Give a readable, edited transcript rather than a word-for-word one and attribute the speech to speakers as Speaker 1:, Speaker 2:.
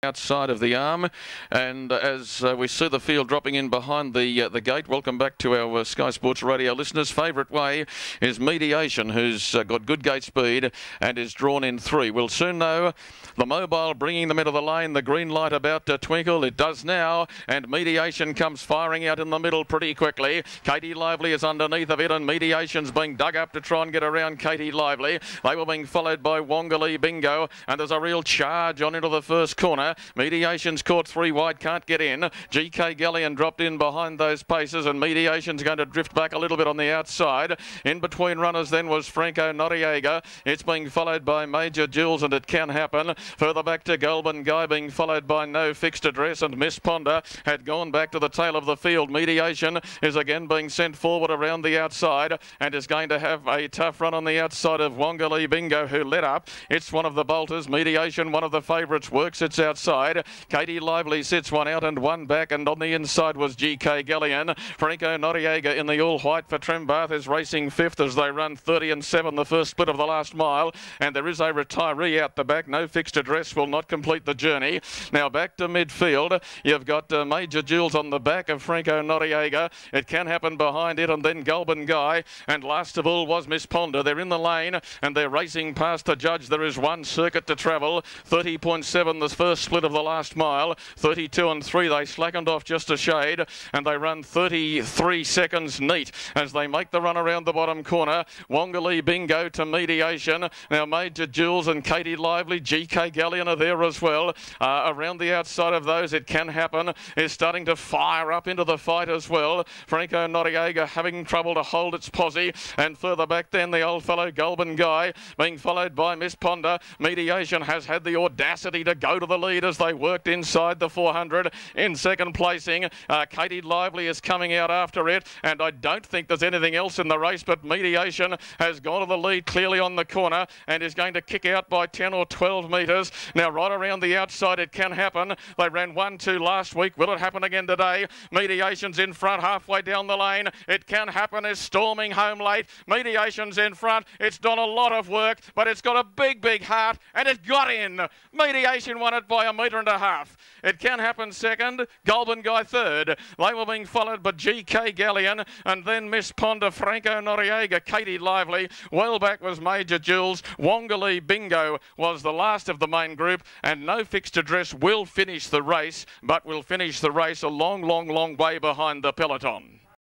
Speaker 1: outside of the arm, and as we see the field dropping in behind the gate, welcome back to our Sky Sports Radio listeners. Favourite way is Mediation, who's got good gate speed and is drawn in 3. We'll soon know. The Mobile bringing them into the lane, the green light about to twinkle. It does now, and Mediation comes firing out in the middle pretty quickly. Katie Lively is underneath of it, and Mediation's being dug up to try and get around Katie Lively. They were being followed by Wongali Bingo, and there's a real charge on into the first corner. Mediation's caught 3 wide, can't get in. GK Galleon dropped in behind those paces, and Mediation's going to drift back a little bit on the outside. In between runners then was Franco Noriega. It's being followed by Major Jules, and it can happen. Further back to Goulburn Guy, being followed by No Fixed Address, and Miss Ponder had gone back to the tail of the field. Mediation is again being sent forward around the outside and is going to have a tough run on the outside of Wongali Bingo, who led up. It's one of the bolters. Mediation, one of the favourites, works its outside. Katie Lively sits one out and one back, and on the inside was GK Galleon. Franco Noriega in the all-white for Trembath is racing 5th as they run 30 and 7 the first split of the last mile, and there is a retiree out the back. No Fixed Address will not complete the journey. Now back to midfield. You've got Major Jules on the back of Franco Noriega. It can happen behind it, and then Goulburn Guy, and last of all was Miss Ponder. They're in the lane and they're racing past the judge. There is one circuit to travel. 30.7 the first split of the last mile. 32 and 3 they slackened off just a shade, and they run 33 seconds neat as they make the run around the bottom corner. Wongali Bingo to Mediation. Now Major Jules and Katie Lively, GK Galleon are there as well. Around the outside of those, it can happen, is starting to fire up into the fight as well. Franco Noriega having trouble to hold its posse, and further back then the old fellow Goulburn Guy being followed by Miss Ponder. Mediation has had the audacity to go to the lead as they worked inside the 400 in second placing. Katie Lively is coming out after it, and I don't think there's anything else in the race, but Mediation has gone to the lead clearly on the corner and is going to kick out by 10 or 12 metres. Now right around the outside, it can happen. They ran 1-2 last week. Will it happen again today? Mediation's in front halfway down the lane. It can happen, is storming home late. Mediation's in front. It's done a lot of work, but it's got a big heart, and it got in. Mediation won it by 1.5 metres. It can happen second. Goulburn Guy third. They were being followed by GK Galleon, and then Miss Ponder, Franco Noriega, Katie Lively. Well back was Major Jules. Wongali Bingo was the last of the main group, and No Fixed Address will finish the race, but will finish the race a long way behind the peloton.